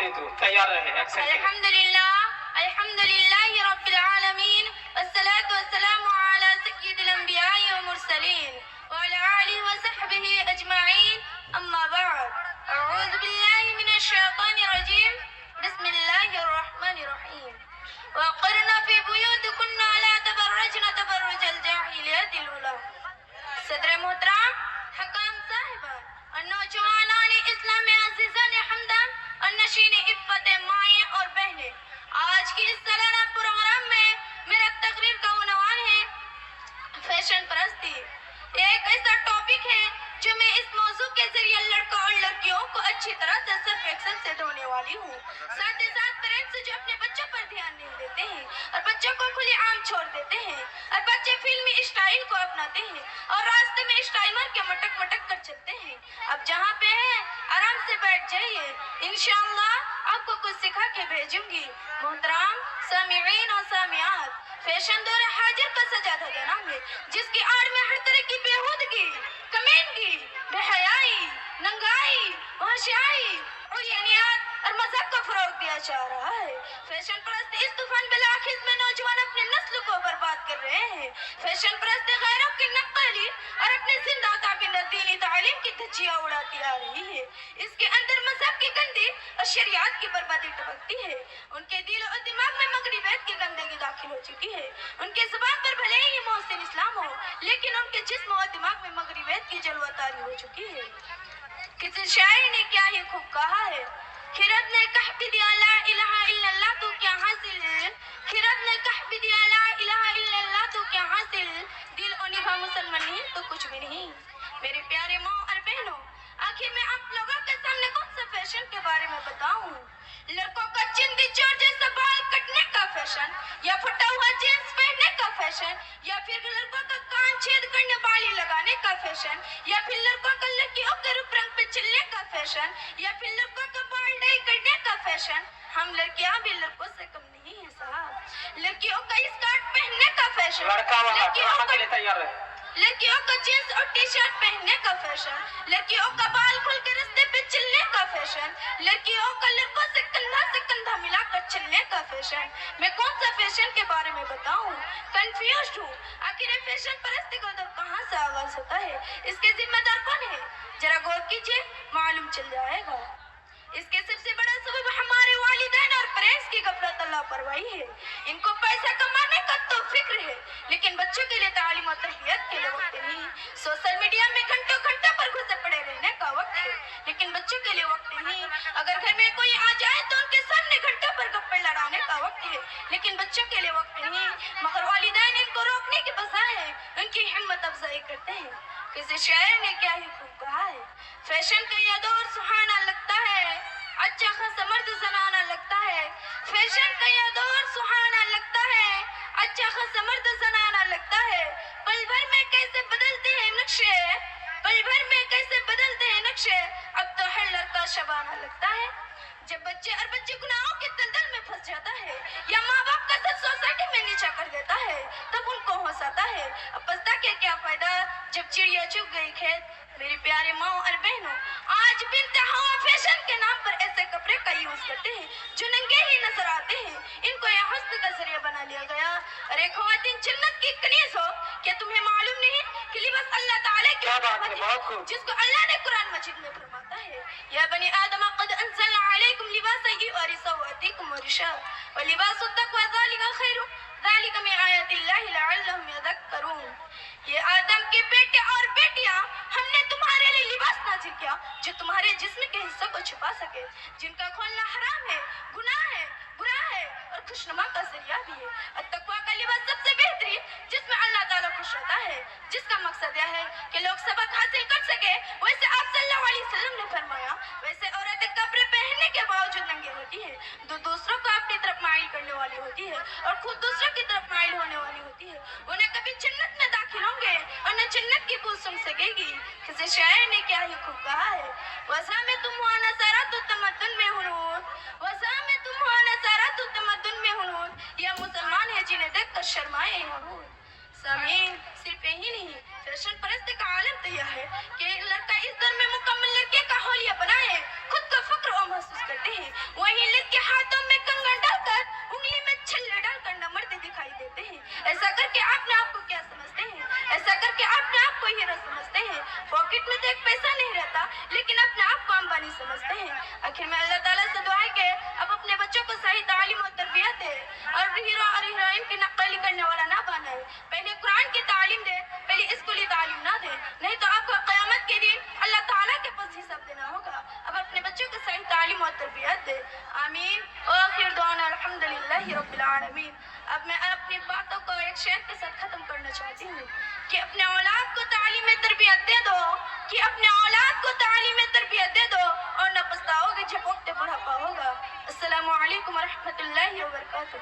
دے دو. تیار رہے. الحمدللہ رب العالمین والصلاة والسلام علی سید الانبیاء والمرسلین وعلی آلہ وصحبہ اجمعین. اما بعد، اعوذ باللہ من الشیطان الرجیم. بسم اللہ الرحمن الرحیم. وقرن فی بیوتکن لا تبرجن تبرج الجاہلیت الاولی. صدر محترم، حکام صاحبہ اور نوجوانان اسلام عزیزان حمدان اور نشین عفت مائیں اور بہنیں، آج کی اس سالانہ پروگرام میں میرا تقریر کا عنوان ہے فیشن پرستی. یہ ایک ایسا ٹاپک ہے جو میں اس موضوع کے ذریعے لڑکوں اور لڑکیوں کو اچھی طرح سے سرف ایکسل سے دھونے والی ہوں. ساتھ ہی ساتھ پیرنٹس جو اپنے بچوں پر دھیان نہیں دیتے ہیں اور بچوں کو کھلی عام چھوڑ دیتے ہیں اور بچے فلمی اسٹائل کو اپناتے ہیں اور راستے میں اسٹائمر کے مٹک مٹک کر چلتے ہیں. اب جہاں پہ ہیں آرام سے بیٹھ جائیے، انشاءاللہ آپ کو کچھ سکھا کے بھیجوں گی. محترم سامعین اور سامعات، فیشن دور حاضر کا سجادہ جناب ہے جس کی آڑ میں ہر طرح کی بےہودگی، کمینگی، بے حیائی، ننگائی، وحشیائی، عریانیات اور مذہب کو فروغ دیا جا رہا ہے. فیشن پرست اس طوفان بلاخیز میں نوجوان اپنے نسل کو برباد کر رہے ہیں. فیشن پرست غیروں کی نقلی اور اپنے زندہ تابندہ دینی تعلیم کی دھجیاں اڑاتی آ رہی ہے. اس کے اندر مذہب کی گندی اور شریعت کی بربادی ٹپکتی ہے. ان کے دل اور دماغ میں مغربیت کی گندگی داخل ہو چکی ہے. ان کے زبان پر بھلے ہی محسن اسلام ہو، لیکن ان کے جسم اور دماغ میں مغربیت کی جلوہ طاری ہو چکی ہے. کسی شاعر نے کیا ہی خوب کہا ہے، خرد نے کہہ بھی دیا لا الہ الا اللہ تو کیا حاصل، خرد نے کہہ بھی دیا لا الہ الا اللہ تو کیا حاصل، دل و نگاہ مسلمان نہیں تو کچھ بھی نہیں. میرے پیارے ماں اور بہنوں، آخر میں آپ لوگوں کے سامنے کون سا فیشن کے بارے میں بتاؤں؟ لڑکوں کا چندی چور جیسا بال کٹنے کا فیشن، یا پھٹا ہوا جینس پہننے کا فیشن، یا پھر لڑکوں کا کان چھید کرنے بالی لگانے کا فیشن، یا پھر لڑکوں کا لڑکیوں کے روپ رنگ پہ چلنے کا فیشن، یا پھر لڑکوں کا بال ڈائی کرنے کا فیشن. ہم لڑکیاں بھی لڑکوں سے کم نہیں ہیں صاحب. لڑکیوں کا اسکرٹ پہننے کا فیشن، لڑکیوں کا جینس اور ٹی شرٹ پہننے کا فیشن، لڑکیوں کا بال کھل کے رستے پہ چلنے کا فیشن، لڑکیوں کا لڑکوں سے کندھا ملا کر چلنے کا فیشن. میں کون سا فیشن کے بارے میں بتاؤں؟ کنفیوزڈ ہوں. آخر یہ فیشن پرستی کا دور کہاں سے آغاز ہوتا ہے؟ اس کے ذمہ دار کون ہے؟ ذرا غور کیجئے، معلوم چل جائے گا. اس کے سب سے بڑا سبب ہمارے والدین اور پیرنٹس کی غفلت اور لاپرواہی ہے. ان کو پیسہ کمانے کا تو فکر ہے، لیکن بچوں کے لیے تعلیم و تربیت کے لیے وقت نہیں. سوشل میڈیا میں گھنٹوں گھنٹوں پر گھسے پڑے رہنے کا وقت ہے، لیکن بچوں کے لیے وقت نہیں. اگر گھر میں کوئی آ جائے تو ان کے سامنے گھنٹوں پر گپے لڑانے کا وقت ہے، لیکن بچوں کے لیے وقت نہیں. مگر والدین ان کو روکنے کے بجائے ان کی ہمت افزائی کرتے ہیں. کسی شاعر نے کیا ہی خوب کہا ہے، فیشن کا یہ دور سہانا لگتا ہے، اچھا خاصا مرد زنانہ لگتا ہے. فیشن کا یہ دور سہانا لگتا ہے، اچھا خاصا مرد زنانہ لگتا ہے. پل بھر میں کیسے بدلتے ہیں نقشے، پل بھر میں کیسے بدلتے ہیں نقشے، اب تو ہر لڑکا شبانہ لگتا ہے. جب بچے اور بچی گناہوں کے دلدل میں پھنس جاتا ہے یا ماں باپ کا سر سوسائٹی میں نیچا کر دیتا ہے، تب ان کو ہوش آتا ہے. اب پچھتا کے کیا فائدہ جب چڑیا چگ گئی کھیت. میری پیارے ماں اور بہنوں، آج بنتے ہوا فیشن کے نام پر ایسے کپڑے کا یوز کرتے ہیں جو ننگے ہی نظر آتے ہیں. ان کو یہ حسن کا ذریعہ بنا لیا گیا. ارے خواتین جنت کی کنیز ہو، کیا تمہیں معلوم نہیں کہ لباس اللہ تعالیٰ کی نعمت ہے جس کو اللہ نے قرآن مجید میں فرماتا ہے، یا بنی آدم قد انزلنا علیکم لباسا یواری سوآتکم ورشا ولباس التقوی ذلک خیر ذلک من آیات اللہ لعلہم یذکرون. یہ آدم کے بیٹے اور بیٹیاں، ہم نے تمہارے لیے لباس نازل کیا جو تمہارے جسم کے حصوں کو چھپا سکے، جن کا کھولنا حرام ہے، گناہ ہے، برا ہے اور خوشنما کا ذریعہ بھی ہے. التقویٰ کا لباس سب سے بہترین جس میں اللہ تعالیٰ خوش ہوتا ہے، جس کا مقصد یہ ہے کہ لوگ سبق حاصل کر سکے. ویسے آپ صلی اللہ علیہ وسلم نے فرمایا، ویسے عورتیں کپڑے پہننے کے باوجود ننگی ہوتی ہے، دوسروں کو اپنی طرف مائل کرنے والی ہوتی ہے اور خود دوسروں کی طرف مائل ہونے والی ہوتی ہے. انہیں کبھی جنت میں داخل ہوں گے اور نہ جنت کی بو سن سکے گی. کسی شاعر نے کیا ہی خوب کہا ہے، وَزَا میں تم ہو نظارہ تو تمدن میں ہنود، وَزَا میں تم ہو نظارہ تو تمدن میں ہنود، یا مسلمان ہے جنہیں دیکھ کر شرمائے یہود. سامعین، صرف یہی نہیں، فیشن پرست کا عالم تو یہ ہے کہ لڑکا اس دور میں مکمل لڑکے کا حولیہ بنائے، خود کو فخر و محسوس کرتے ہیں. وہیں لڑکے ہاتھوں میں کنگن ڈال کر انگلی میں چھلے ڈال کر نمرتے دکھائی دیتے ہیں. ایسا کر کے اپنے آپ کو کیا سمجھتے ہیں؟ ایسا کر کے اپنے آپ کو ہیرو سمجھتے ہیں. پاکٹ میں تو ایک پیسہ نہیں رہتا لیکن اپنے آپ کو امبانی سمجھتے ہیں. آخر میں اللہ تعالیٰ سے دعا ہے کہ اب اپنے بچوں کو صحیح تعلیم و تربیت دے اور ہیرو اور ہیروئن کی نقلی کرنے والا نہ بنائے. پہلے قرآن کی تعلیم دے, پہلے اسکولی تعلیم نہ دے, نہیں تو آپ کو قیامت کے دن اللہ تعالیٰ کے پاس حساب دینا ہوگا. اب اپنے بچوں کو صحیح تعلیم و تربیت دے. آمین. وآخر دعوانا الحمدللہ رب العالمین. اب میں اپنی باتوں کو ایک شعر کے ساتھ ختم کرنا چاہتی ہوں کہ اپنے اولاد کو تعلیم تربیت دے دو, کہ اپنے اولاد کو تعلیم تربیت دے دو اور نہ پچھتاؤ گے جب وقت بڑھاپا ہوگا. السلام علیکم ورحمۃ اللہ وبرکاتہ.